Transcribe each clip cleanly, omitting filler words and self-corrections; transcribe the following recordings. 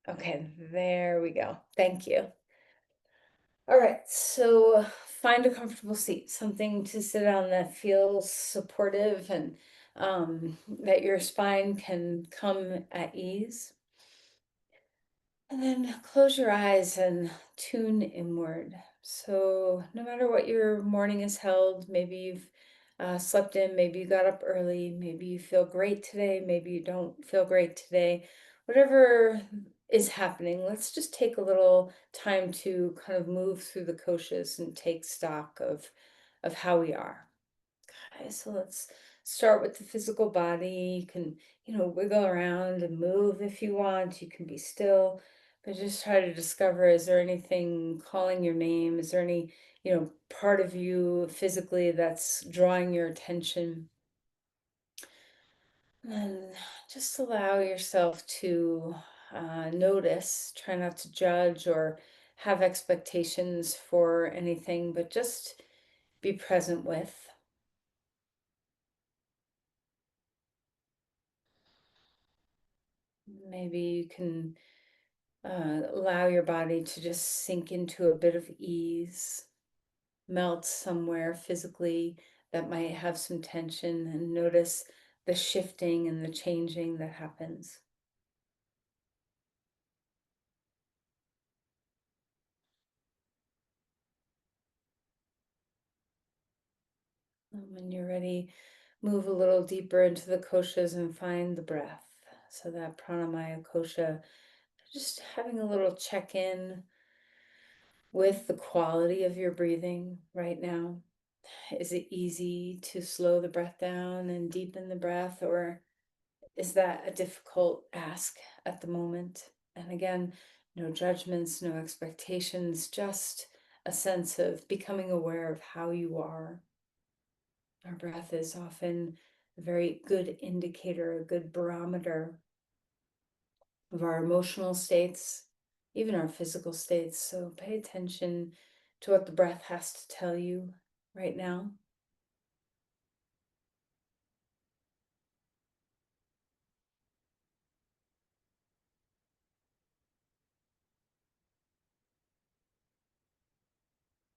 Okay, there we go. Thank you. All right, so find a comfortable seat, something to sit on that feels supportive and that your spine can come at ease. And then close your eyes and tune inward. So, no matter what your morning has held, maybe you've slept in, maybe you got up early, maybe you feel great today, maybe you don't feel great today, whatever is happening, let's just take a little time to kind of move through the koshas and take stock of how we are. Okay, so let's start with the physical body. You can, wiggle around and move if you want. You can be still, but just try to discover, is there anything calling your name? Is there any, part of you physically that's drawing your attention? And just allow yourself to notice, try not to judge or have expectations for anything, but just be present with. Maybe you can allow your body to just sink into a bit of ease, melt somewhere physically that might have some tension, and notice the shifting and the changing that happens. When you're ready, move a little deeper into the koshas and find the breath. So that pranamaya kosha, just having a little check in with the quality of your breathing right now. Is it easy to slow the breath down and deepen the breath, or is that a difficult ask at the moment? And again, no judgments, no expectations, just a sense of becoming aware of how you are. Our breath is often a very good indicator, a good barometer of our emotional states, even our physical states. So pay attention to what the breath has to tell you right now.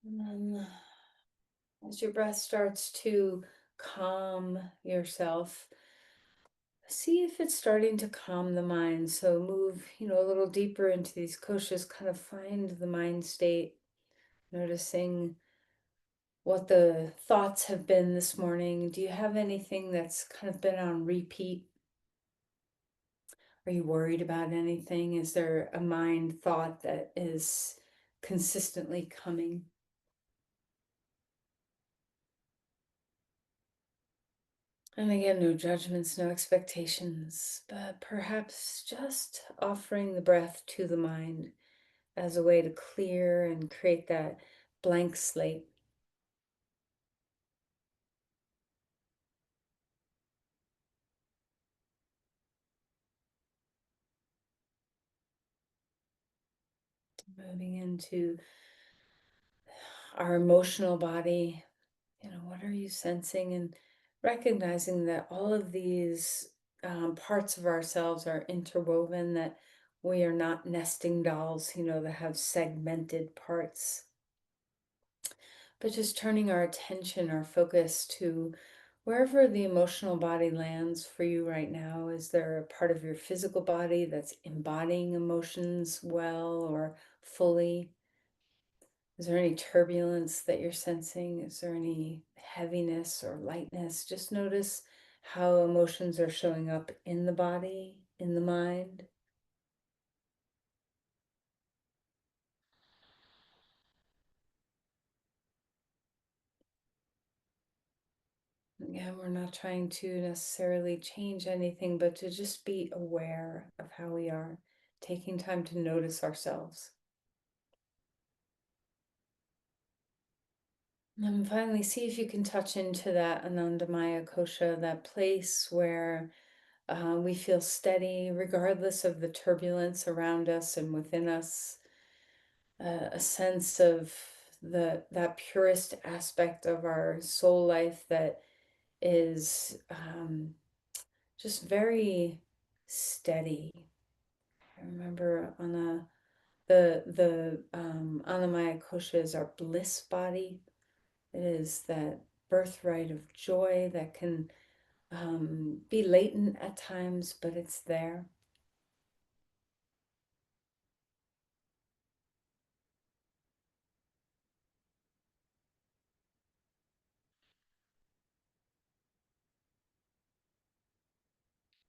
And then as your breath starts to calm yourself, see if it's starting to calm the mind. So move, a little deeper into these koshas, kind of find the mind state, noticing what the thoughts have been this morning. Do you have anything that's kind of been on repeat? Are you worried about anything? Is there a mind thought that is consistently coming? And again, no judgments, no expectations, but perhaps just offering the breath to the mind as a way to clear and create that blank slate. Moving into our emotional body, what are you sensing? And recognizing that all of these parts of ourselves are interwoven, that we are not nesting dolls, that have segmented parts. But just turning our attention, our focus to wherever the emotional body lands for you right now. Is there a part of your physical body that's embodying emotions well or fully? Is there any turbulence that you're sensing? Is there any heaviness or lightness? Just notice how emotions are showing up in the body, in the mind. Again, we're not trying to necessarily change anything, but to just be aware of how we are, taking time to notice ourselves. And finally, see if you can touch into that Anandamaya Kosha, that place where we feel steady regardless of the turbulence around us and within us. A sense of that purest aspect of our soul life that is just very steady. I remember Anamaya Kosha our bliss body. It is that birthright of joy that can be latent at times, but it's there.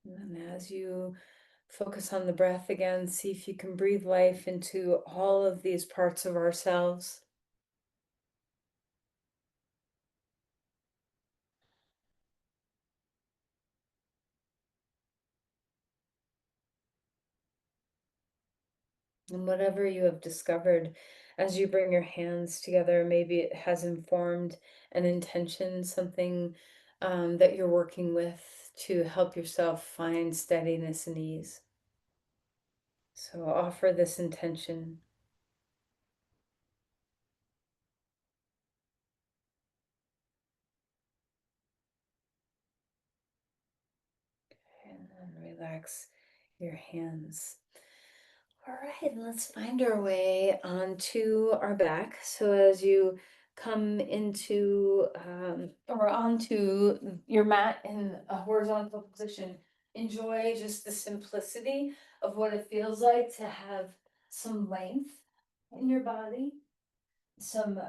And as you focus on the breath again, see if you can breathe life into all of these parts of ourselves. And whatever you have discovered as you bring your hands together, maybe it has informed an intention, something that you're working with to help yourself find steadiness and ease. So offer this intention. And then relax your hands. All right, let's find our way onto our back. So as you come into or onto your mat in a horizontal position, enjoy just the simplicity of what it feels like to have some length in your body, some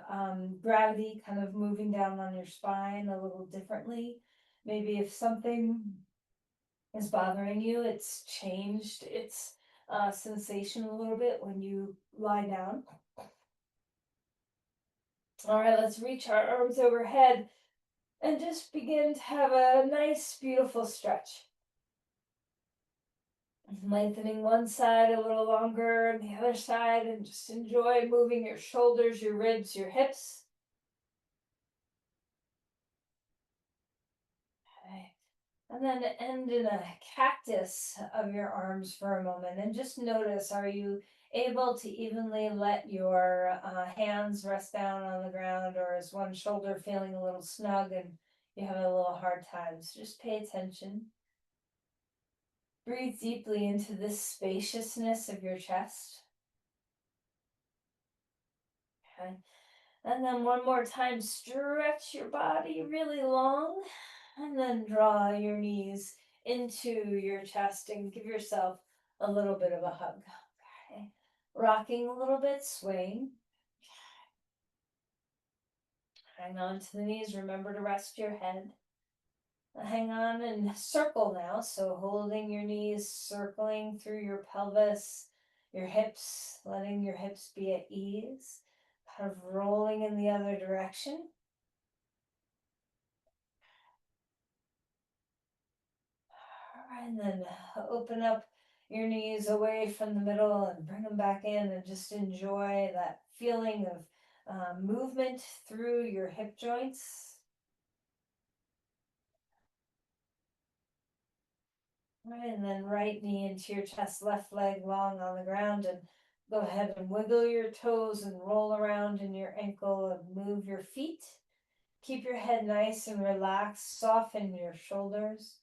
gravity kind of moving down on your spine a little differently. Maybe if something is bothering you, it's changed its sensation a little bit when you lie down. All right, let's reach our arms overhead and just begin to have a nice, beautiful stretch. Lengthening one side a little longer and the other side, and just enjoy moving your shoulders, your ribs, your hips. Okay. And then end in a cactus of your arms for a moment and just notice, are you able to evenly let your hands rest down on the ground, or is one shoulder feeling a little snug and you have a little hard time? So just pay attention. Breathe deeply into this spaciousness of your chest. Okay. And then one more time, stretch your body really long. And then draw your knees into your chest and give yourself a little bit of a hug. Okay. Rocking a little bit, swaying. Hang on to the knees. Remember to rest your head. Hang on and circle now. So holding your knees, circling through your pelvis, your hips, letting your hips be at ease. Kind of rolling in the other direction. And then open up your knees away from the middle and bring them back in, and just enjoy that feeling of movement through your hip joints. Right, and then right knee into your chest, left leg long on the ground, and go ahead and wiggle your toes and roll around in your ankle and move your feet. Keep your head nice and relaxed, soften your shoulders.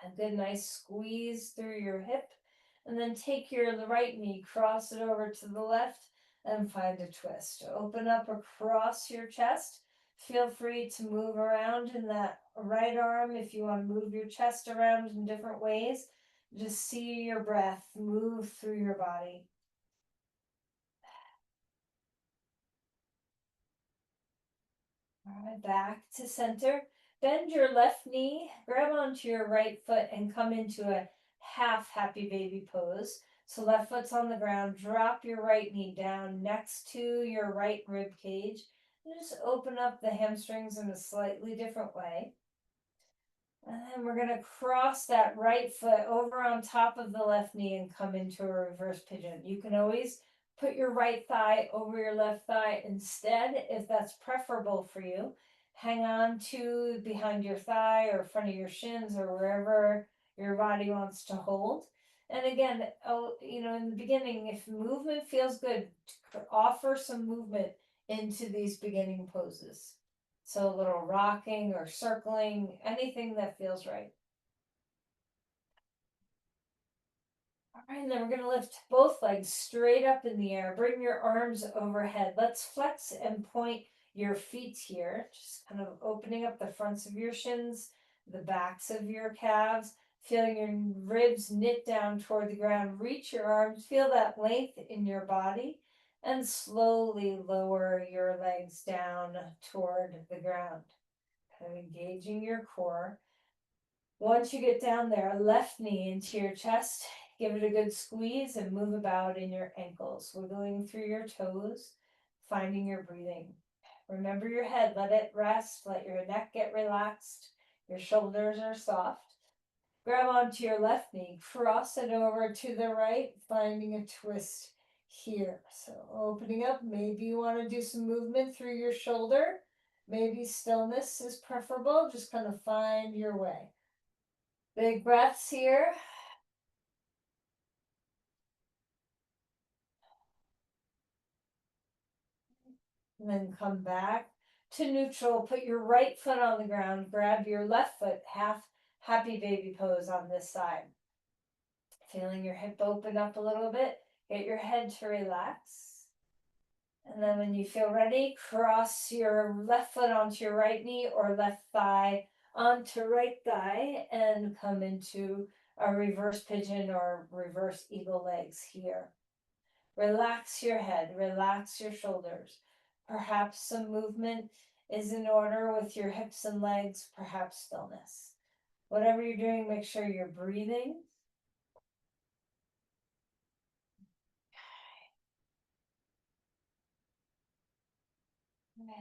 A good nice squeeze through your hip, and then take the right knee, cross it over to the left, and find a twist. Open up across your chest. Feel free to move around in that right arm if you want to move your chest around in different ways. Just see your breath move through your body. All right, back to center. Bend your left knee, grab onto your right foot, and come into a half happy baby pose. So left foot's on the ground. Drop your right knee down next to your right rib cage. And just open up the hamstrings in a slightly different way. And then we're going to cross that right foot over on top of the left knee and come into a reverse pigeon. You can always put your right thigh over your left thigh instead, if that's preferable for you. Hang on to behind your thigh or front of your shins or wherever your body wants to hold. And again, in the beginning, if movement feels good, offer some movement into these beginning poses. So a little rocking or circling, anything that feels right. All right, and then we're gonna lift both legs straight up in the air. Bring your arms overhead. Let's flex and point your feet here. Just kind of opening up the fronts of your shins, the backs of your calves, feeling your ribs knit down toward the ground. Reach your arms, feel that length in your body, and slowly lower your legs down toward the ground. Kind of engaging your core. Once you get down there, left knee into your chest, give it a good squeeze and move about in your ankles, wiggling through your toes, finding your breathing. Remember your head, let it rest, let your neck get relaxed, your shoulders are soft. Grab onto your left knee, cross it over to the right, finding a twist here. So opening up, maybe you want to do some movement through your shoulder. Maybe stillness is preferable, just kind of find your way. Big breaths here. And then come back to neutral. Put your right foot on the ground. Grab your left foot, half happy baby pose on this side. Feeling your hip open up a little bit. Get your head to relax. And then when you feel ready, cross your left foot onto your right knee or left thigh onto right thigh and come into a reverse pigeon or reverse eagle legs here. Relax your head, relax your shoulders. Perhaps some movement is in order with your hips and legs, perhaps stillness. Whatever you're doing, make sure you're breathing.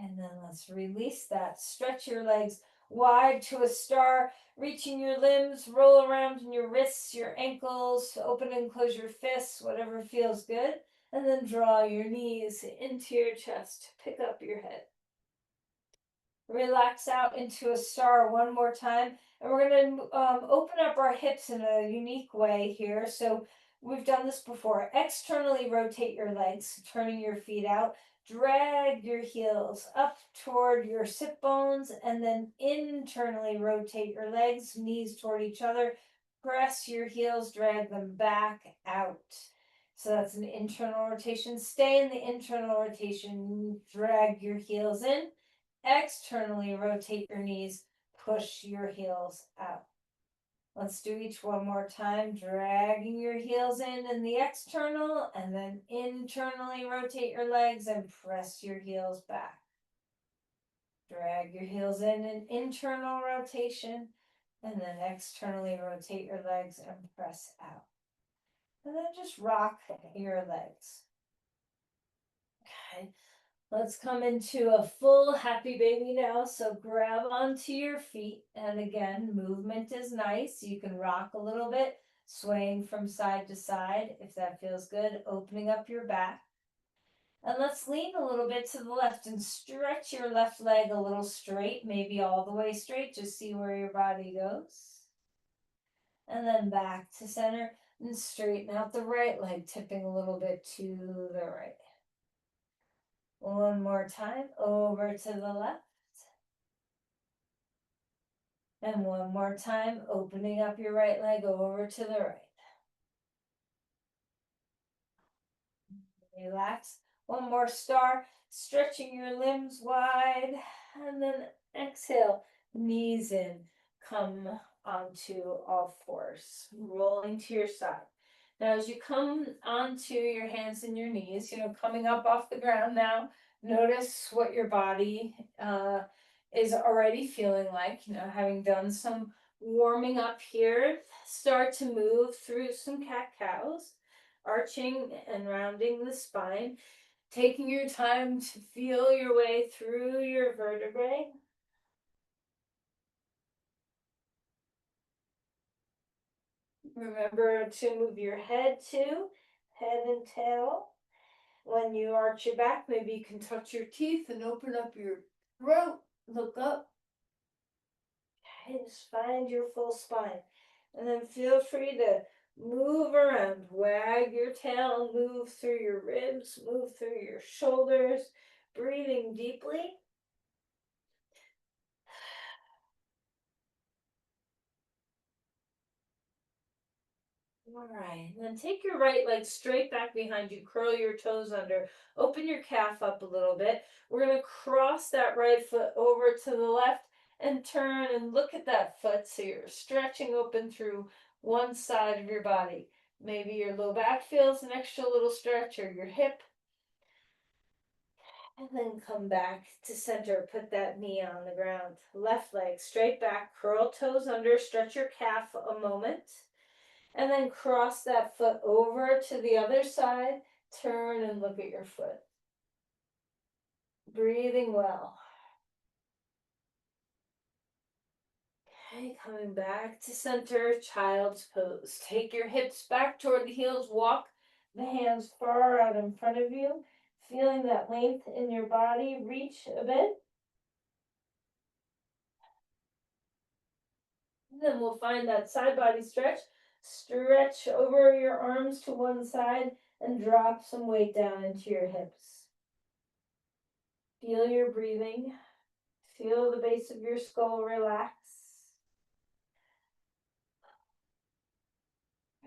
And then let's release that. Stretch your legs wide to a star, reaching your limbs, roll around in your wrists, your ankles, open and close your fists, whatever feels good. And then draw your knees into your chest. Pick up your head. Relax out into a star one more time. And we're going to open up our hips in a unique way here. So we've done this before. Externally rotate your legs, turning your feet out. Drag your heels up toward your sit bones and then internally rotate your legs, knees toward each other. Press your heels, drag them back out. So that's an internal rotation. Stay in the internal rotation. Drag your heels in. Externally rotate your knees, push your heels out. Let's do each one more time, dragging your heels in the external, and then internally rotate your legs and press your heels back. Drag your heels in an internal rotation, and then externally rotate your legs and press out. And then just rock your legs. Okay. Let's come into a full happy baby now. So grab onto your feet. And again, movement is nice. You can rock a little bit, swaying from side to side if that feels good. Opening up your back. And let's lean a little bit to the left and stretch your left leg a little straight, maybe all the way straight. Just see where your body goes. And then back to center and straighten out the right leg, tipping a little bit to the right. One more time, over to the left. And one more time, opening up your right leg over to the right. Relax. One more star, stretching your limbs wide. And then exhale, knees in. Come onto all fours, rolling to your side. Now, as you come onto your hands and your knees, coming up off the ground now, notice what your body is already feeling like, having done some warming up here. Start to move through some cat-cows, arching and rounding the spine, taking your time to feel your way through your vertebrae. Remember to move your head too, head and tail. When you arch your back, maybe you can touch your teeth and open up your throat. Look up. Okay, just find your full spine. And then feel free to move around. Wag your tail, move through your ribs, move through your shoulders. Breathing deeply. All right, and then take your right leg straight back behind you, curl your toes under, open your calf up a little bit. We're going to cross that right foot over to the left and turn and look at that foot. So you're stretching open through one side of your body. Maybe your low back feels an extra little stretch, or your hip. And then come back to center. Put that knee on the ground. Left leg straight back, curl toes under, stretch your calf a moment. And then cross that foot over to the other side. Turn and look at your foot. Breathing well. Okay, coming back to center, child's pose. Take your hips back toward the heels. Walk the hands far out in front of you. Feeling that length in your body. Reach a bit. And then we'll find that side body stretch. Stretch over your arms to one side and drop some weight down into your hips. Feel your breathing. Feel the base of your skull relax.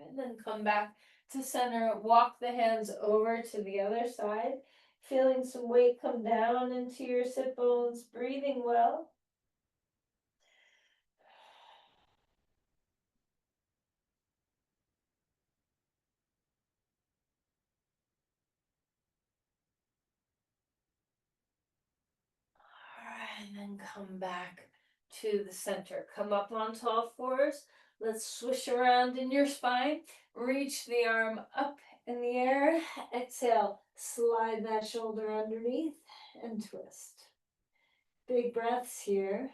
And then come back to center. Walk the hands over to the other side. Feeling some weight come down into your sit bones. Breathing well. Alright, and then come back to the center. Come up onto all fours. Let's swish around in your spine. Reach the arm up in the air. Exhale, slide that shoulder underneath and twist. Big breaths here.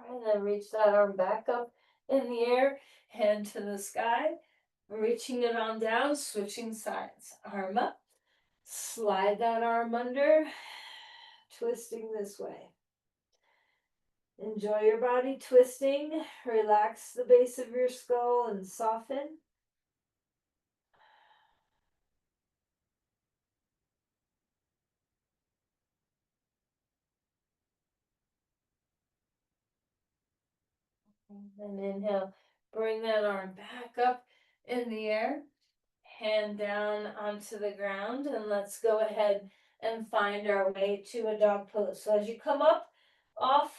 Alright, then reach that arm back up in the air, hand to the sky, reaching it on down, switching sides. Arm up, slide that arm under, twisting this way. Enjoy your body twisting, relax the base of your skull and soften. And inhale, bring that arm back up in the air. Hand down onto the ground, and let's go ahead and find our way to a dog pose. So as you come up off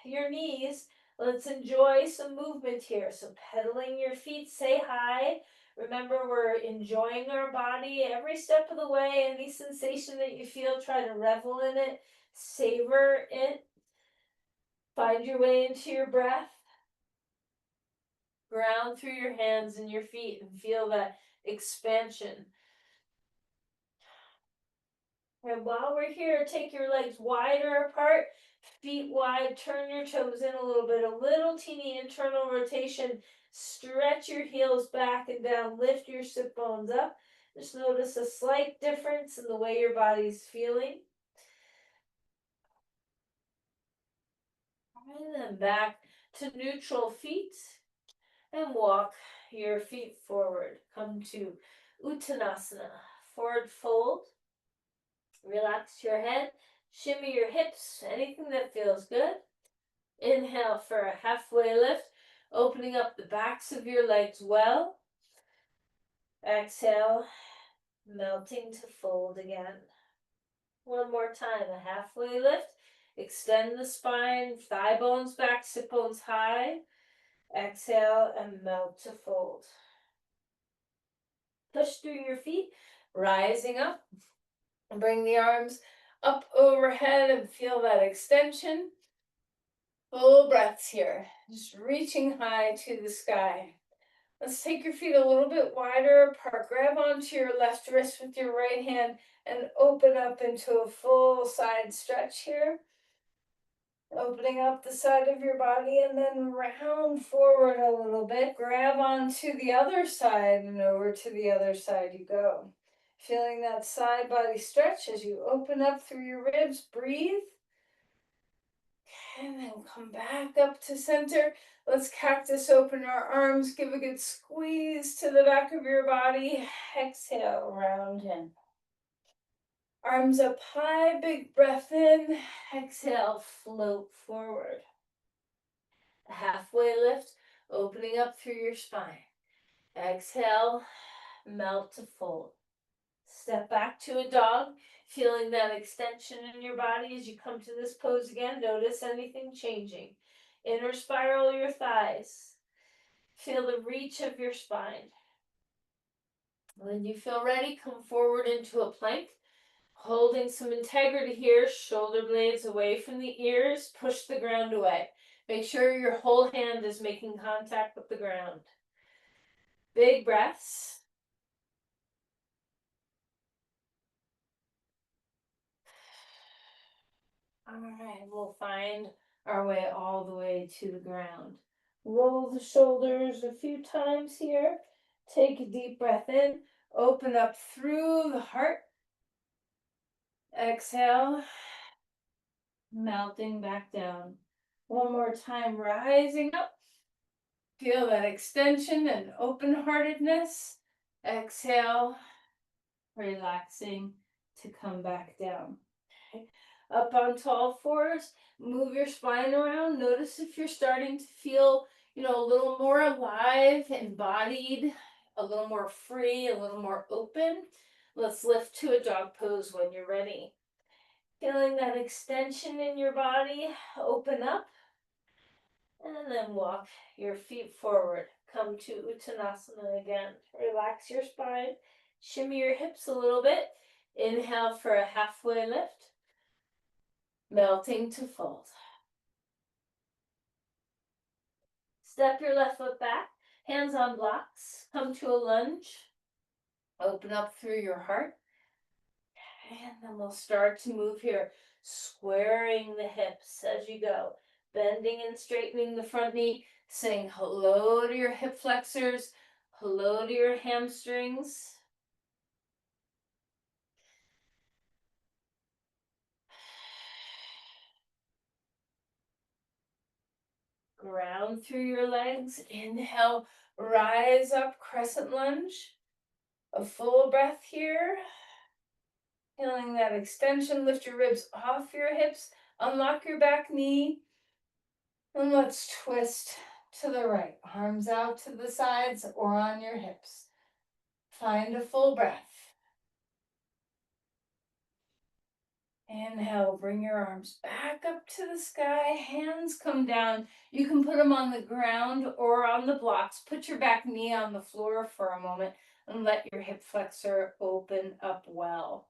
your knees, let's enjoy some movement here. So pedaling your feet, say hi. Remember, we're enjoying our body every step of the way. Any sensation that you feel, try to revel in it, savor it. Find your way into your breath. Ground through your hands and your feet and feel that expansion. And while we're here, take your legs wider apart, feet wide, turn your toes in a little teeny internal rotation. Stretch your heels back and down, lift your sit bones up. Just notice a slight difference in the way your body's feeling. And then back to neutral feet and walk your feet forward. Come to Uttanasana, forward fold. Relax your head, shimmy your hips, anything that feels good. Inhale for a halfway lift, opening up the backs of your legs well. Exhale, melting to fold again. One more time, a halfway lift. Extend the spine, thigh bones back, sit bones high. Exhale and melt to fold. Push through your feet, rising up. Bring the arms up overhead and feel that extension. Full breaths here, just reaching high to the sky. Let's take your feet a little bit wider apart. Grab onto your left wrist with your right hand and open up into a full side stretch here. Opening up the side of your body and then round forward a little bit. Grab onto the other side and over to the other side you go. Feeling that side body stretch as you open up through your ribs. Breathe. And then come back up to center. Let's cactus open our arms. Give a good squeeze to the back of your body. Exhale, round in. Arms up high, big breath in. Exhale, float forward. A halfway lift, opening up through your spine. Exhale, melt to fold. Step back to a dog, feeling that extension in your body as you come to this pose again. Notice anything changing. Inner spiral your thighs. Feel the reach of your spine. When you feel ready, come forward into a plank. Holding some integrity here, shoulder blades away from the ears, push the ground away. Make sure your whole hand is making contact with the ground. Big breaths. All right, we'll find our way all the way to the ground. Roll the shoulders a few times here. Take a deep breath in. Open up through the heart. Exhale. Melting back down. One more time, rising up. Feel that extension and open-heartedness. Exhale. Relaxing to come back down. Okay. Up onto all fours, move your spine around. Notice if you're starting to feel, a little more alive, embodied, a little more free, a little more open. Let's lift to a dog pose when you're ready. Feeling that extension in your body, open up, and then walk your feet forward. Come to Uttanasana again. Relax your spine. Shimmy your hips a little bit. Inhale for a halfway lift. Melting to fold. Step your left foot back. Hands on blocks. Come to a lunge. Open up through your heart. And then we'll start to move here. Squaring the hips as you go. Bending and straightening the front knee. Saying hello to your hip flexors. Hello to your hamstrings. Ground through your legs. Inhale, rise up, crescent lunge. A full breath here. Feeling that extension, lift your ribs off your hips, unlock your back knee. And let's twist to the right. Arms out to the sides or on your hips. Find a full breath. Inhale, bring your arms back up to the sky. Hands come down. You can put them on the ground or on the blocks. Put your back knee on the floor for a moment and let your hip flexor open up well.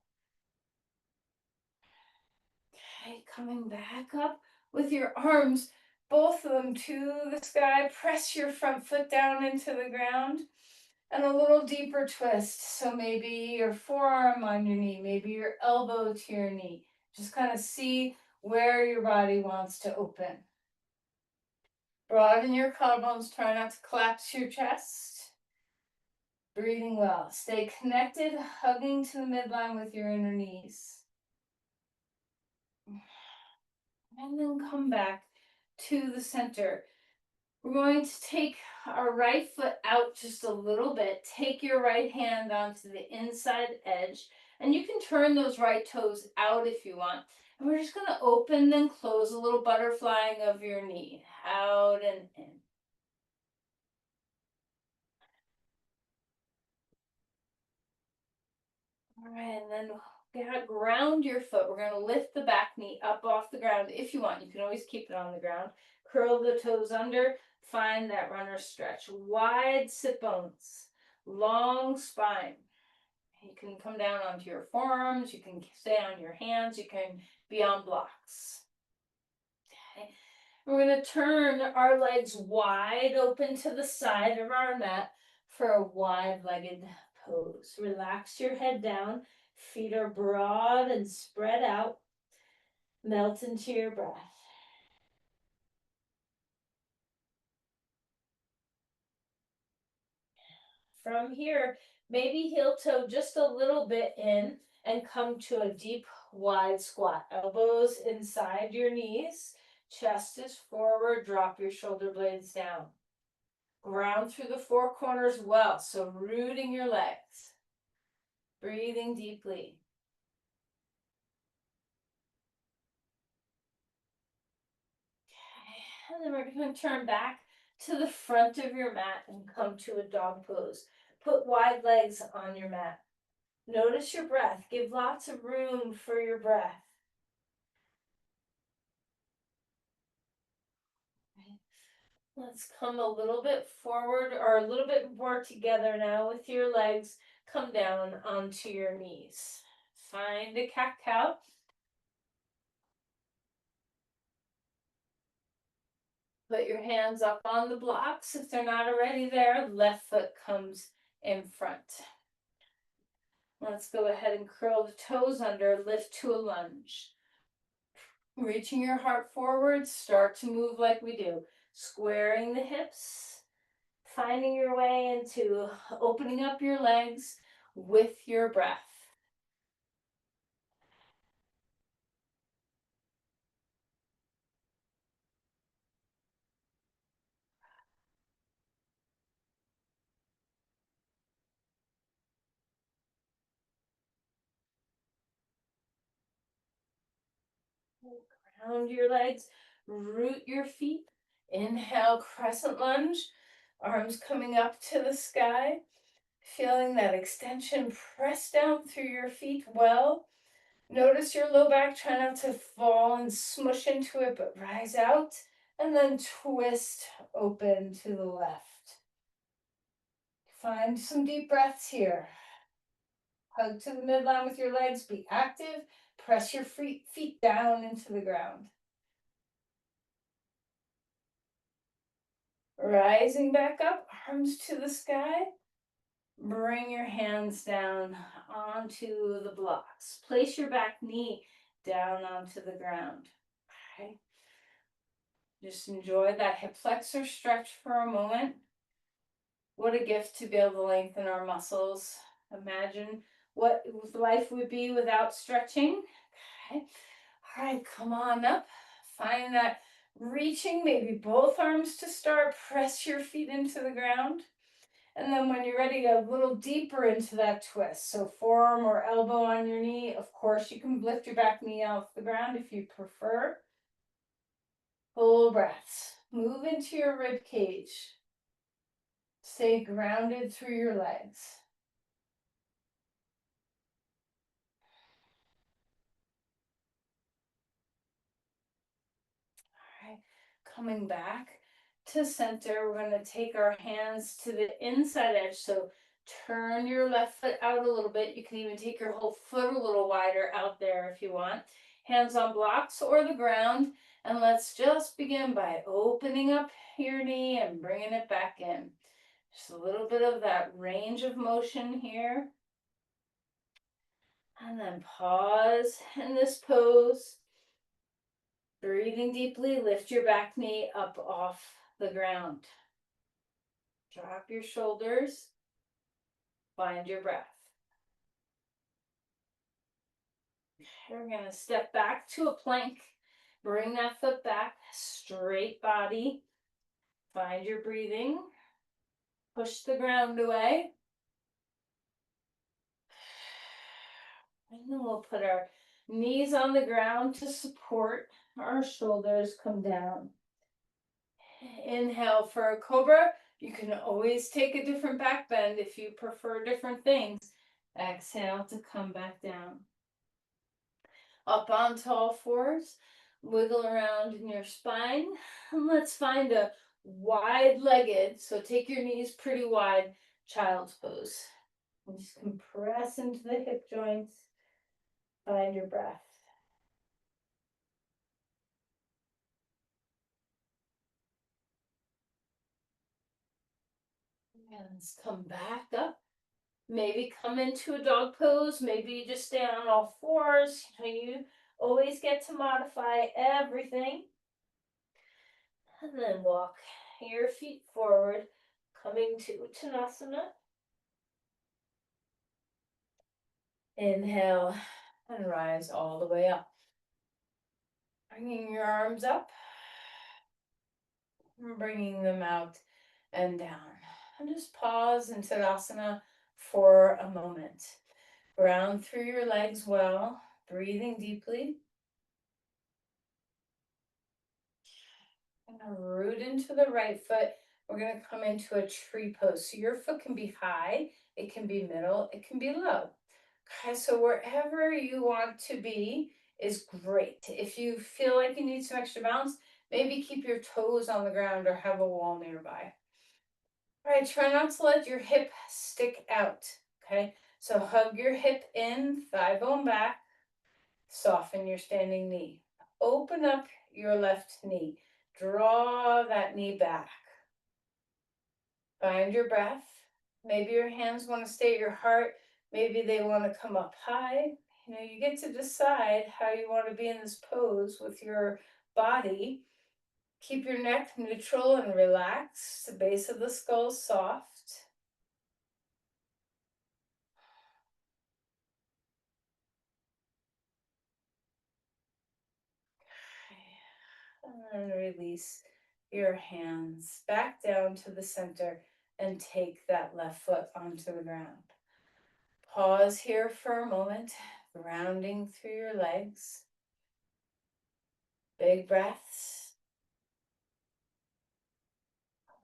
Okay, coming back up with your arms, both of them to the sky. Press your front foot down into the ground. And a little deeper twist. So maybe your forearm on your knee, maybe your elbow to your knee. Just kind of see where your body wants to open. Broaden your collarbones. Try not to collapse your chest. Breathing well. Stay connected, hugging to the midline with your inner knees. And then come back to the center. We're going to take our right foot out just a little bit. Take your right hand onto the inside edge. And you can turn those right toes out if you want. And we're just going to open and close a little butterflying of your knee. Out and in. All right, and then ground your foot. We're going to lift the back knee up off the ground if you want. You can always keep it on the ground. Curl the toes under. Find that runner stretch. Wide sit bones. Long spine. You can come down onto your forearms. You can stay on your hands. You can be on blocks. Okay. We're going to turn our legs wide open to the side of our mat for a wide-legged pose. Relax your head down. Feet are broad and spread out. Melt into your breath. From here, maybe heel toe just a little bit in and come to a deep, wide squat. Elbows inside your knees. Chest is forward, drop your shoulder blades down. Ground through the four corners well, so rooting your legs. Breathing deeply. Okay, and then we're going to turn back to the front of your mat and come to a dog pose. Put wide legs on your mat. Notice your breath. Give lots of room for your breath. Let's come a little bit forward or a little bit more together now with your legs. Come down onto your knees. Find a cat-cow. Put your hands up on the blocks. If they're not already there, left foot comes in front. Let's go ahead and curl the toes under, lift to a lunge. Reaching your heart forward, start to move like we do. Squaring the hips, finding your way into opening up your legs with your breath. Ground your legs, root your feet. Inhale, crescent lunge, arms coming up to the sky. Feeling that extension, press down through your feet well. Notice your low back, try not to fall and smush into it, but rise out and then twist open to the left. Find some deep breaths here. Hug to the midline with your legs, be active. Press your feet down into the ground. Rising back up, arms to the sky. Bring your hands down onto the blocks. Place your back knee down onto the ground. Okay. Just enjoy that hip flexor stretch for a moment. What a gift to be able to lengthen our muscles. Imagine what life would be without stretching. Okay. All right, come on up. Find that reaching, maybe both arms to start. Press your feet into the ground. And then when you're ready, a little deeper into that twist. So forearm or elbow on your knee. Of course, you can lift your back knee off the ground if you prefer. Full breaths. Move into your rib cage. Stay grounded through your legs. All right, coming back to center, we're going to take our hands to the inside edge. So turn your left foot out a little bit. You can even take your whole foot a little wider out there if you want. Hands on blocks or the ground. And let's just begin by opening up your knee and bringing it back in. Just a little bit of that range of motion here. And then pause in this pose. Breathing deeply, lift your back knee up off the ground. Drop your shoulders. Find your breath. We're going to step back to a plank. Bring that foot back, straight body. Find your breathing. Push the ground away. And then we'll put our knees on the ground to support our shoulders come down. Inhale for a cobra. You can always take a different back bend if you prefer different things. Exhale to come back down. Up onto all fours. Wiggle around in your spine. And let's find a wide-legged, so take your knees pretty wide, child's pose. And just compress into the hip joints. Find your breath. And let's come back up. Maybe come into a dog pose. Maybe you just stay on all fours. You always get to modify everything. And then walk your feet forward, coming to Uttanasana. Inhale and rise all the way up. Bringing your arms up, and bringing them out and down. And just pause in Tadasana for a moment. Ground through your legs well, breathing deeply. And root into the right foot. We're going to come into a tree pose. So your foot can be high, it can be middle, it can be low. Okay, so wherever you want to be is great. If you feel like you need some extra balance, maybe keep your toes on the ground or have a wall nearby. All right, try not to let your hip stick out. Okay, so hug your hip in, thigh bone back, soften your standing knee. Open up your left knee. Draw that knee back. Find your breath. Maybe your hands want to stay at your heart. Maybe they want to come up high. You know, you get to decide how you want to be in this pose with your body. Keep your neck neutral and relaxed. The base of the skull soft. And release your hands back down to the center and take that left foot onto the ground. Pause here for a moment, grounding through your legs. Big breaths.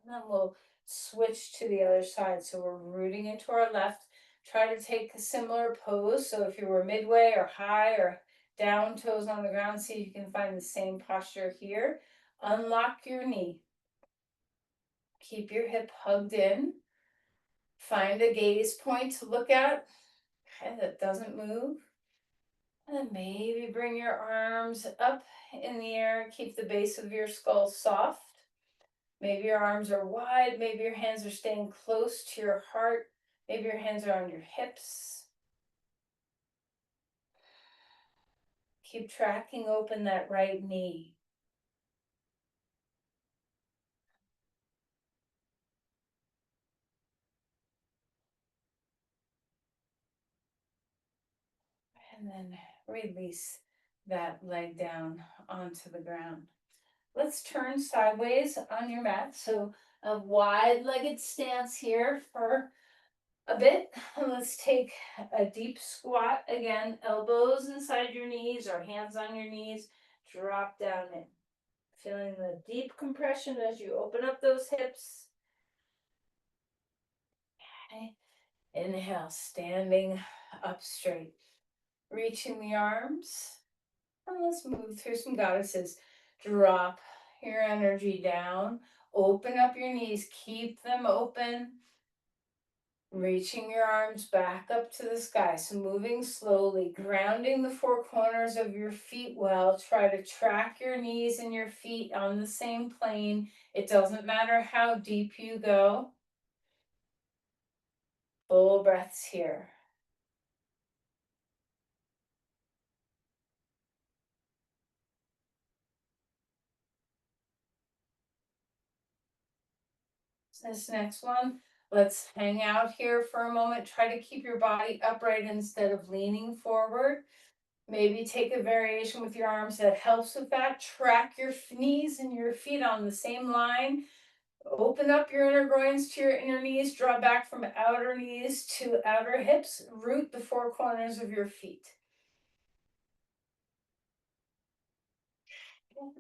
And then we'll switch to the other side. So we're rooting into our left. Try to take a similar pose. So if you were midway or high or down, toes on the ground, see if you can find the same posture here. Unlock your knee. Keep your hip hugged in. Find a gaze point to look at. Okay, that doesn't move. And then maybe bring your arms up in the air. Keep the base of your skull soft. Maybe your arms are wide. Maybe your hands are staying close to your heart. Maybe your hands are on your hips. Keep tracking open that right knee. And then release that leg down onto the ground. Let's turn sideways on your mat. So a wide-legged stance here for a bit. Let's take a deep squat again, elbows inside your knees or hands on your knees. Drop down in. Feeling the deep compression as you open up those hips. Okay. Inhale, standing up straight. Reaching the arms. And let's move through some goddesses. Drop your energy down. Open up your knees. Keep them open. Reaching your arms back up to the sky. So moving slowly, grounding the four corners of your feet well. Try to track your knees and your feet on the same plane. It doesn't matter how deep you go. Full breaths here. This next one, let's hang out here for a moment. Try to keep your body upright instead of leaning forward. Maybe take a variation with your arms that helps with that. Track your knees and your feet on the same line. Open up your inner groins to your inner knees. Draw back from outer knees to outer hips. Root the four corners of your feet.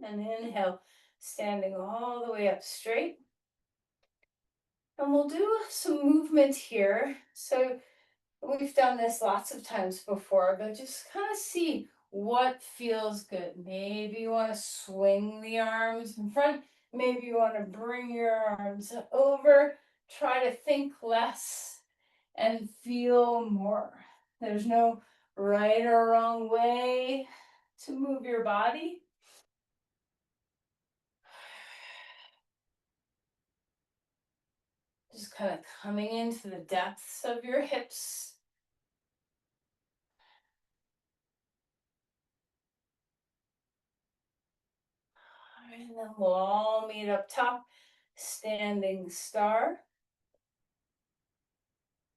And inhale, standing all the way up straight. And we'll do some movement here. So we've done this lots of times before, but just kind of see what feels good. Maybe you want to swing the arms in front. Maybe you want to bring your arms over. Try to think less and feel more. There's no right or wrong way to move your body. Just kind of coming into the depths of your hips. And then we'll all meet up top, standing star.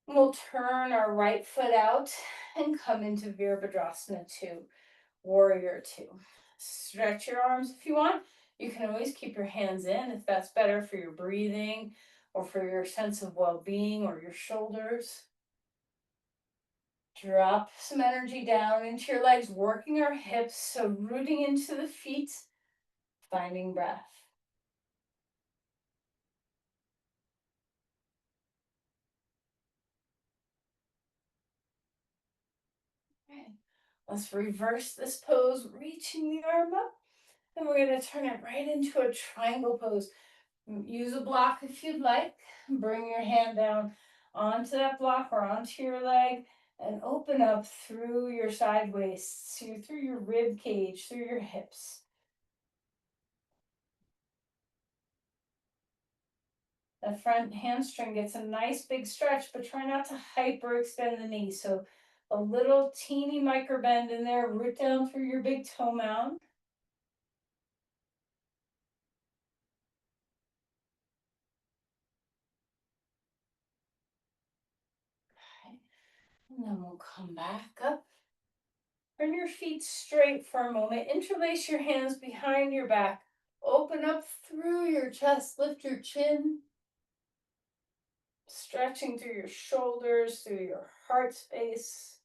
We'll turn our right foot out and come into Virabhadrasana 2, Warrior 2. Stretch your arms if you want. You can always keep your hands in if that's better for your breathing or for your sense of well-being or your shoulders. Drop some energy down into your legs, working our hips, so rooting into the feet, finding breath. Okay. Let's reverse this pose, reaching the arm up, and we're going to turn it right into a triangle pose. Use a block if you'd like. Bring your hand down onto that block or onto your leg and open up through your side waist, through your rib cage, through your hips. The front hamstring gets a nice big stretch, but try not to hyperextend the knee. So a little teeny micro bend in there, root down through your big toe mound. Okay. And then we'll come back up. Turn your feet straight for a moment. Interlace your hands behind your back. Open up through your chest. Lift your chin. Stretching through your shoulders, through your heart space.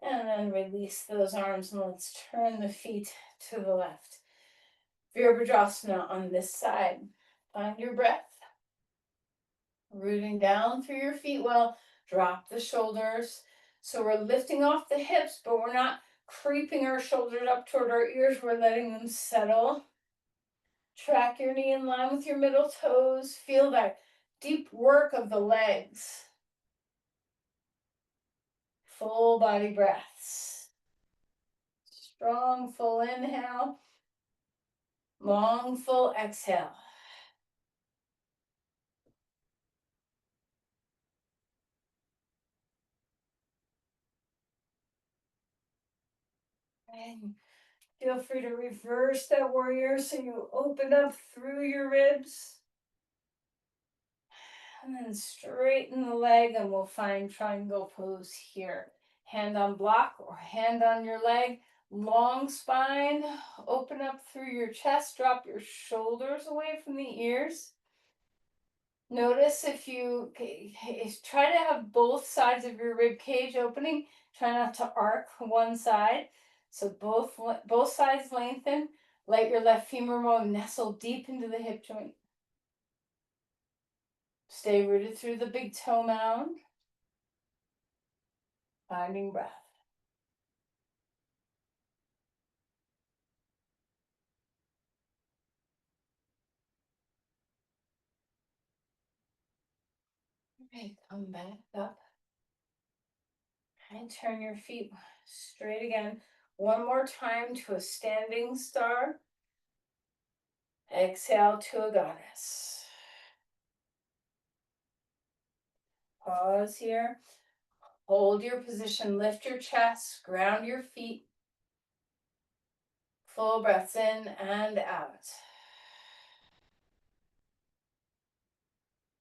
And then release those arms and let's turn the feet to the left. Virabhadrasana on this side. Find your breath. Rooting down through your feet well. Drop the shoulders. So we're lifting off the hips, but we're not creeping our shoulders up toward our ears. We're letting them settle. Track your knee in line with your middle toes. Feel that deep work of the legs. Full body breaths. Strong, full inhale. Long, full exhale. And feel free to reverse that warrior so you open up through your ribs. And then straighten the leg and we'll find triangle pose here. Hand on block or hand on your leg. Long spine. Open up through your chest. Drop your shoulders away from the ears. Notice if you try to have both sides of your rib cage opening. Try not to arc one side. So both sides lengthen. Let your left femur bone nestle deep into the hip joint. Stay rooted through the big toe mound. Finding breath. Okay, come back up. And turn your feet straight again. One more time to a standing star. Exhale to a goddess. Pause here. Hold your position, lift your chest, ground your feet. Full breaths in and out.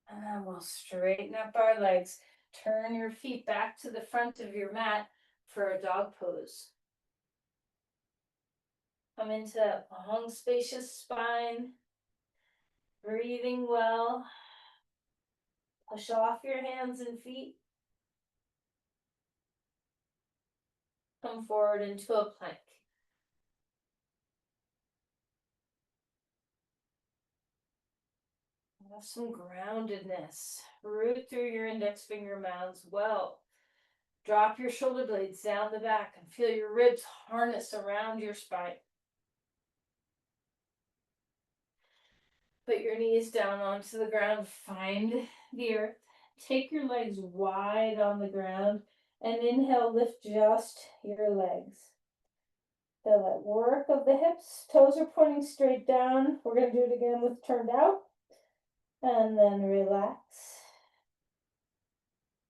And then we'll straighten up our legs. Turn your feet back to the front of your mat for a dog pose. Come into that long, spacious spine. Breathing well. Push off your hands and feet. Come forward into a plank. Have some groundedness. Root through your index finger mounds well. Drop your shoulder blades down the back and feel your ribs harness around your spine. Put your knees down onto the ground. Find the earth. Take your legs wide on the ground and inhale, lift just your legs. Feel that work of the hips. Toes are pointing straight down. We're going to do it again with turned out. And then relax.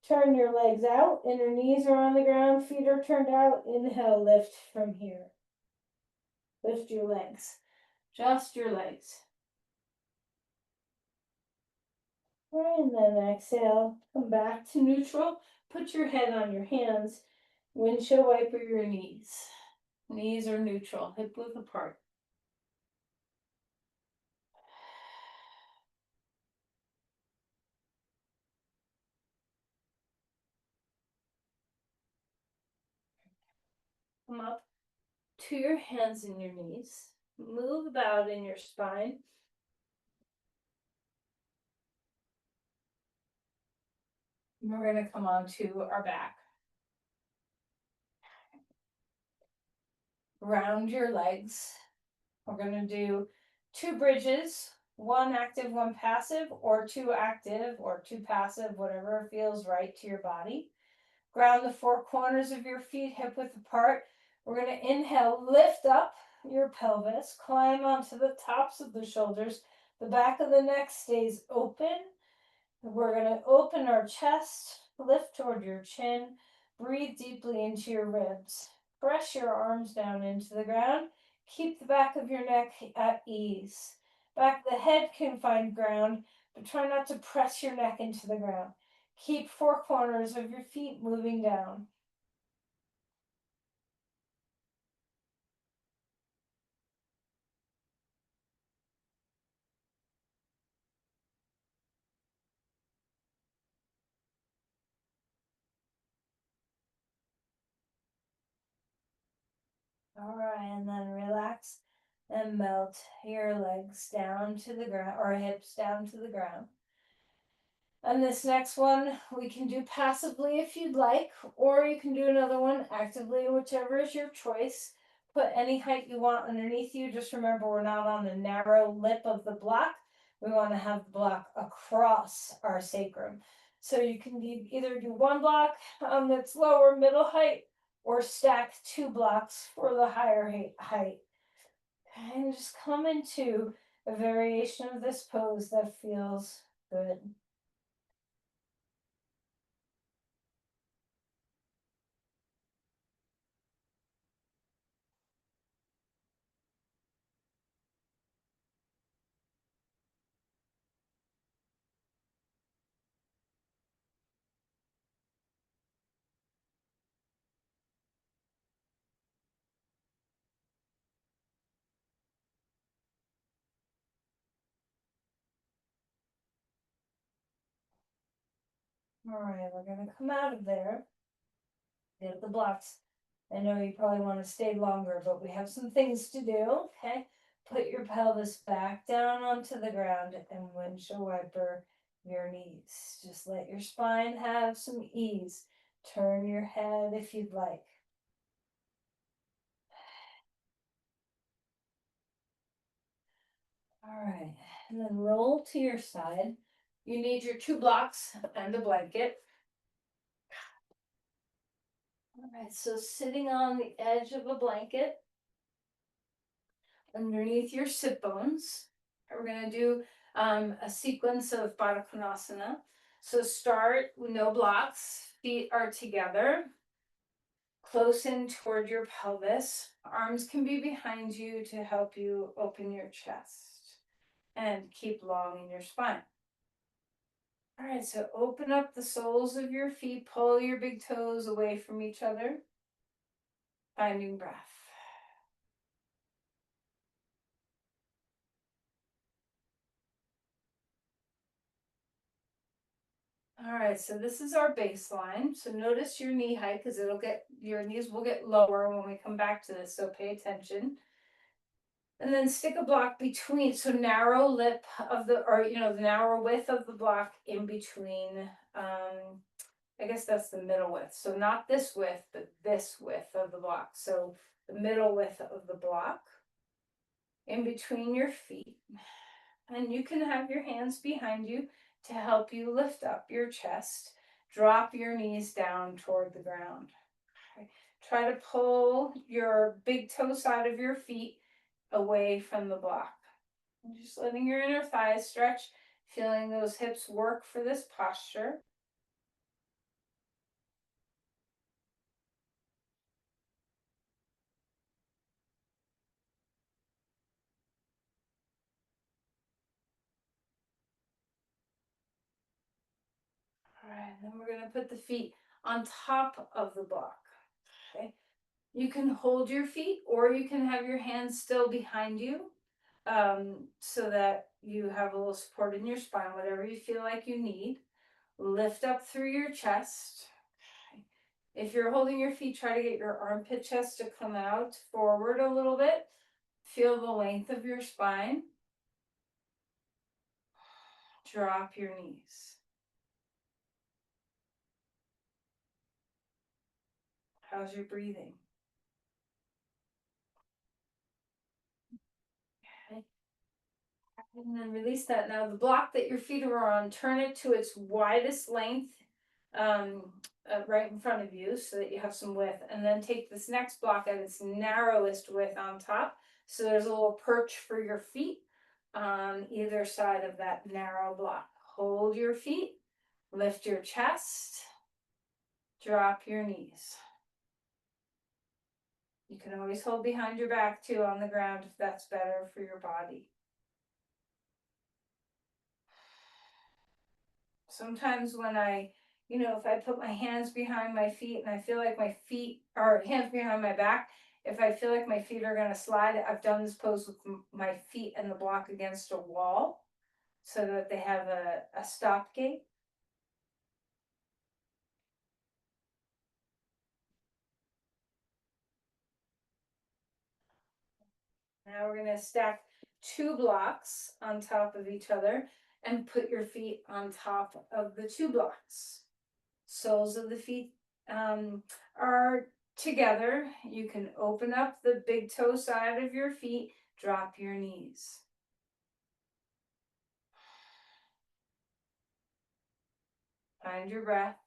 Turn your legs out. Inner knees are on the ground. Feet are turned out. Inhale, lift from here. Lift your legs. Just your legs. And then exhale. Come back to neutral. Put your head on your hands. Windshield wiper your knees. Knees are neutral, hip width apart. Come up to your hands and your knees. Move about in your spine. And we're going to come onto our back. Round your legs. We're going to do 2 bridges, 1 active, 1 passive, or 2 active or 2 passive, whatever feels right to your body. Ground the 4 corners of your feet hip width apart. We're going to inhale, lift up your pelvis, climb onto the tops of the shoulders. The back of the neck stays open. We're going to open our chest, lift toward your chin, breathe deeply into your ribs. Press your arms down into the ground. Keep the back of your neck at ease. Back of the head can find ground, but try not to press your neck into the ground. Keep 4 corners of your feet moving down. All right, and then relax and melt your legs down to the ground, or hips down to the ground. And this next one we can do passively if you'd like, or you can do another one actively, whichever is your choice. Put any height you want underneath you. Just remember, we're not on the narrow lip of the block. We want to have the block across our sacrum. So you can either do 1 block that's lower middle height, or stack 2 blocks for the higher height. And just come into a variation of this pose that feels good. All right, we're gonna come out of there. Get the blocks. I know you probably want to stay longer, but we have some things to do. Okay. Put your pelvis back down onto the ground and windshield wiper your knees. Just let your spine have some ease. Turn your head if you'd like. All right, and then roll to your side. You need your 2 blocks and a blanket. All right, so sitting on the edge of a blanket underneath your sit bones, we're going to do a sequence of Baddha Konasana. So start with no blocks, feet are together, close in toward your pelvis. Arms can be behind you to help you open your chest and keep long in your spine. All right, so open up the soles of your feet, pull your big toes away from each other, finding breath. All right, so this is our baseline. So notice your knee height, because your knees will get lower when we come back to this, so pay attention. And then stick a block between, so narrow lip of the narrow width of the block in between, I guess that's the middle width. So not this width, but this width of the block. So the middle width of the block in between your feet. And you can have your hands behind you to help you lift up your chest. Drop your knees down toward the ground. Okay. Try to pull your big toe side of your feet away from the block. And just letting your inner thighs stretch, feeling those hips work for this posture. All right, then we're going to put the feet on top of the block. Okay. You can hold your feet, or you can have your hands still behind you, so that you have a little support in your spine, whatever you feel like you need. Lift up through your chest. If you're holding your feet, try to get your armpit chest to come out forward a little bit. Feel the length of your spine. Drop your knees. How's your breathing? Okay. And then release that. Now the block that your feet are on, turn it to its widest length, right in front of you so that you have some width. And then take this next block at its narrowest width on top. So there's a little perch for your feet on either side of that narrow block. Hold your feet, lift your chest, drop your knees. You can always hold behind your back too on the ground if that's better for your body. Sometimes when if I put my hands behind my feet and I feel like my feet are hands behind my back, if I feel like my feet are going to slide, I've done this pose with my feet and the block against a wall so that they have a stop gate. Now we're going to stack 2 blocks on top of each other and put your feet on top of the 2 blocks. Soles of the feet are together. You can open up the big toe side of your feet, drop your knees. Find your breath.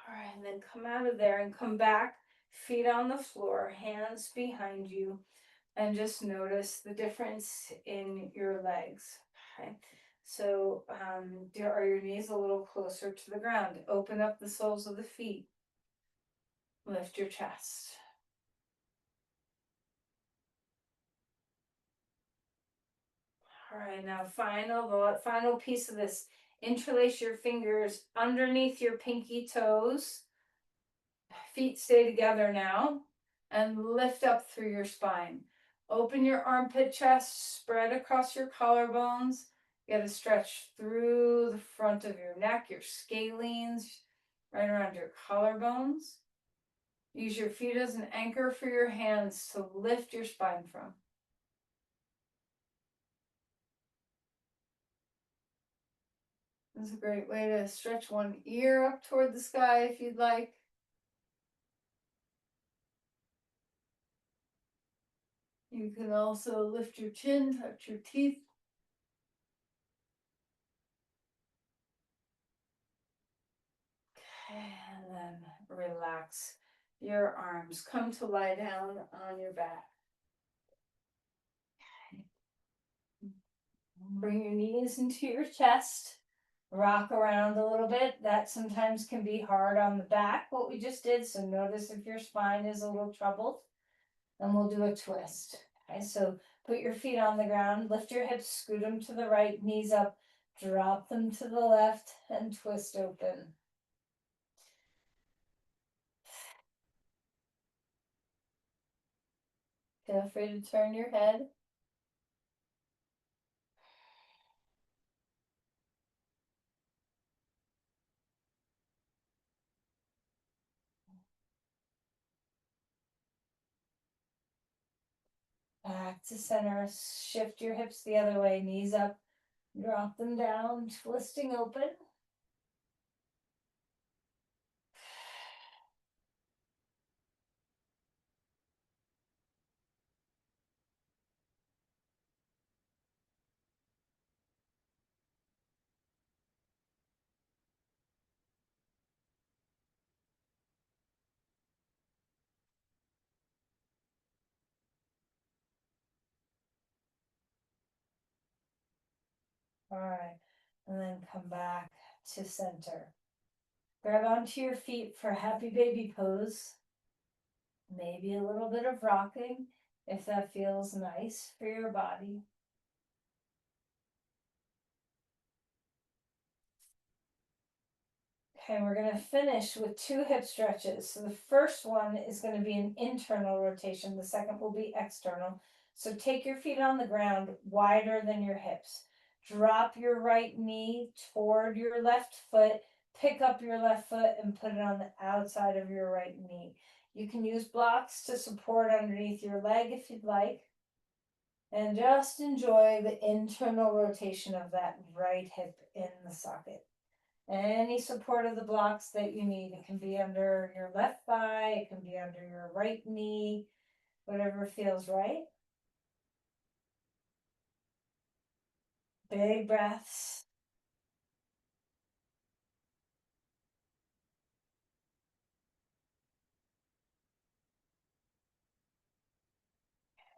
All right, and then come out of there and come back, feet on the floor, hands behind you, and just notice the difference in your legs. Okay. So, are your knees a little closer to the ground? Open up the soles of the feet. Lift your chest. All right, now the final piece of this. Interlace your fingers underneath your pinky toes. Feet stay together now. And lift up through your spine. Open your armpit chest, spread across your collarbones. You got to stretch through the front of your neck, your scalenes, right around your collarbones. Use your feet as an anchor for your hands to lift your spine from. This is a great way to stretch one ear up toward the sky if you'd like. You can also lift your chin, touch your teeth. And then relax your arms. Come to lie down on your back. Bring your knees into your chest. Rock around a little bit. That sometimes can be hard on the back, what we just did. So notice if your spine is a little troubled. Then we'll do a twist. Okay, so put your feet on the ground, lift your hips, scoot them to the right, knees up, drop them to the left, and twist open. Feel free to turn your head. Back to center. Shift your hips the other way, knees up, drop them down, twisting open. All right. and then come back to center. Grab onto your feet for happy baby pose. Maybe a little bit of rocking if that feels nice for your body. Okay, we're going to finish with 2 hip stretches. So the first one is going to be an internal rotation. The second will be external. So take your feet on the ground wider than your hips. Drop your right knee toward your left foot. Pick up your left foot and put it on the outside of your right knee. You can use blocks to support underneath your leg if you'd like. And just enjoy the internal rotation of that right hip in the socket. Any support of the blocks that you need. It can be under your left thigh, it can be under your right knee, whatever feels right. Big breaths.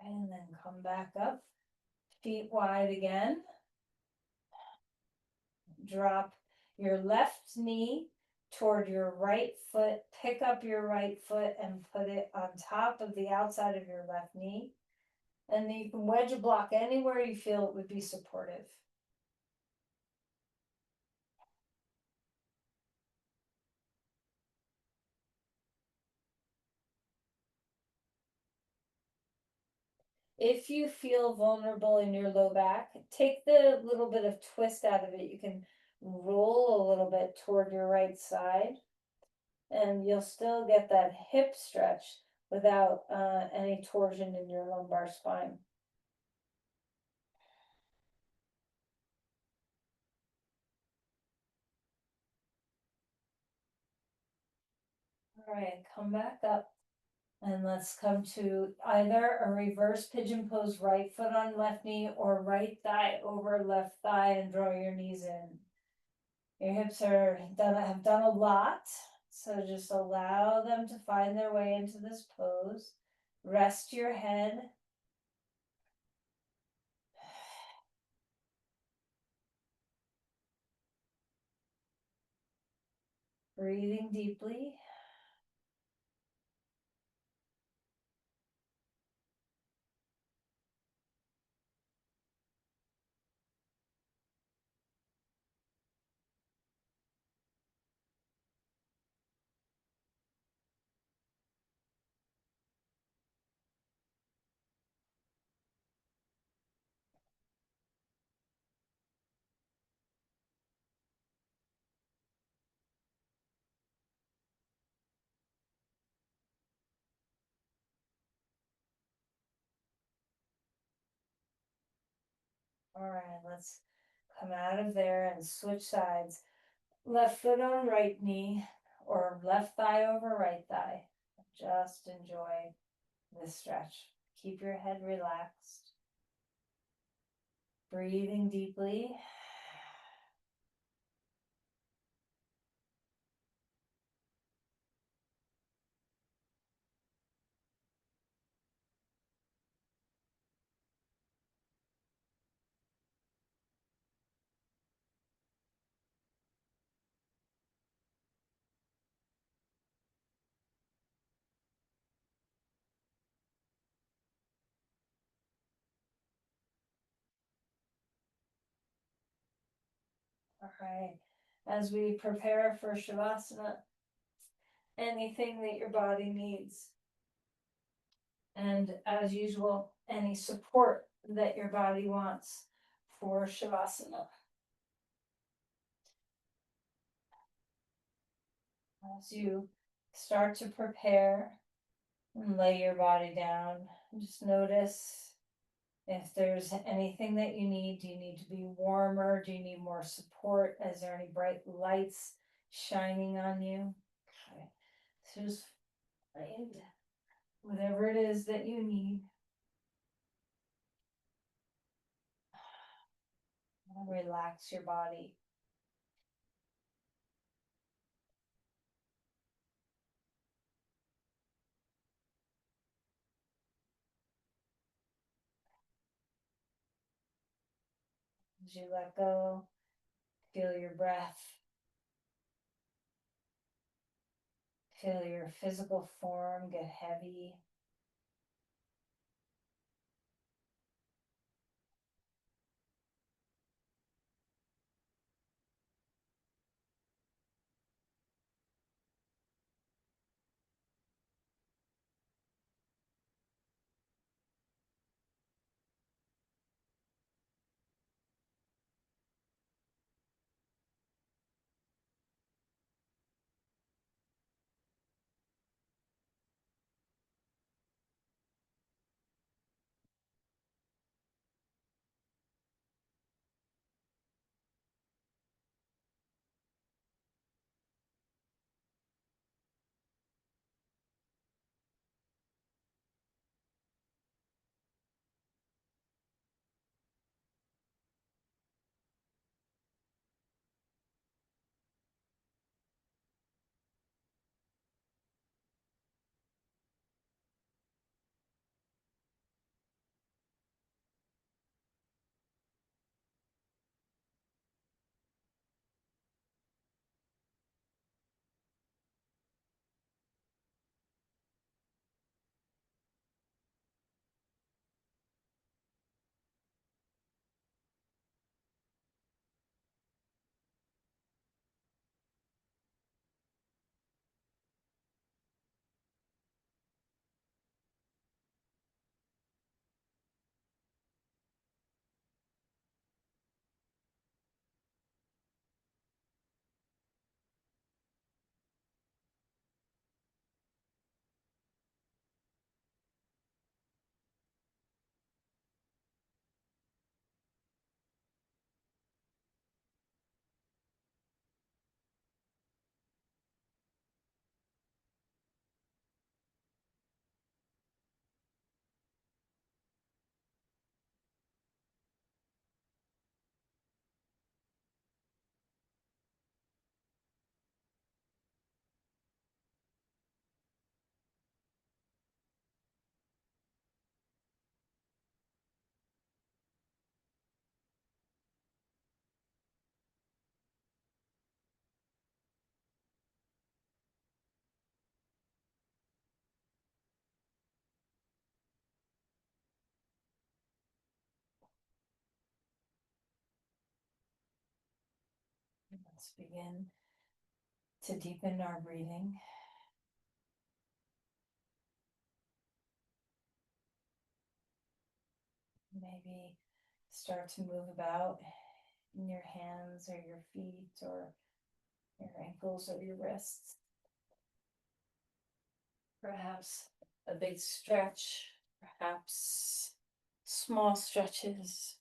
And then come back up, feet wide again. Drop your left knee toward your right foot. Pick up your right foot and put it on top of the outside of your left knee. And then you can wedge a block anywhere you feel it would be supportive. If you feel vulnerable in your low back, take the little bit of twist out of it. You can roll a little bit toward your right side, and you'll still get that hip stretch without any torsion in your lumbar spine. All right, come back up. And let's come to either a reverse pigeon pose, right foot on left knee, or right thigh over left thigh, and draw your knees in. Your hips have done a lot, so just allow them to find their way into this pose. Rest your head. Breathing deeply. All right, let's come out of there and switch sides. Left foot on right knee, or left thigh over right thigh. Just enjoy this stretch. Keep your head relaxed. Breathing deeply. All right. As we prepare for Shavasana, anything that your body needs. And as usual, any support that your body wants for Shavasana. As you start to prepare and lay your body down, just notice if there's anything that you need. Do you need to be warmer? Do you need more support? Is there any bright lights shining on you? Okay. So just find whatever it is that you need. Relax your body. As you let go, Feel your breath. Feel your physical form get heavy. Let's begin to deepen our breathing. Maybe start to move about in your hands or your feet or your ankles or your wrists. Perhaps a big stretch, perhaps small stretches.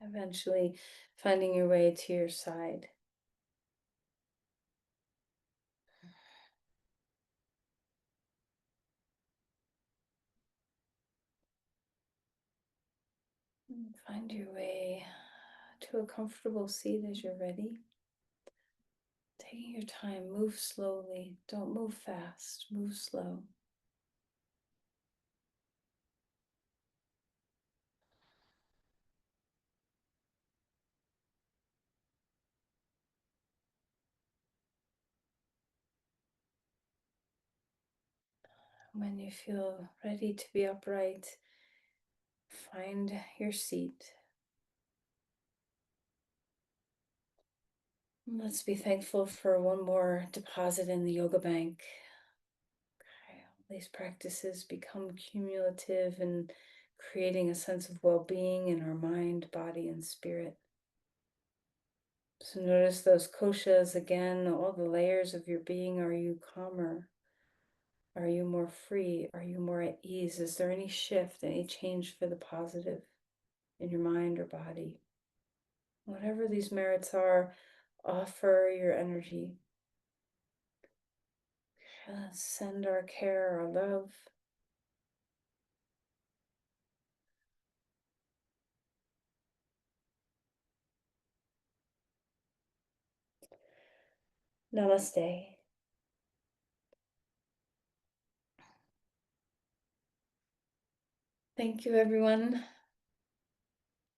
Eventually finding your way to your side. And find your way to a comfortable seat as you're ready. Taking your time, move slowly. Don't move fast, move slow. When you feel ready to be upright, find your seat. Let's be thankful for one more deposit in the yoga bank. Okay, these practices become cumulative and creating a sense of well-being in our mind, body, and spirit. So notice those koshas again, all the layers of your being. Are you calmer? Are you more free? Are you more at ease? Is there any shift, any change for the positive in your mind or body? Whatever these merits are, offer your energy. Send our care, our love. Namaste. Thank you, everyone.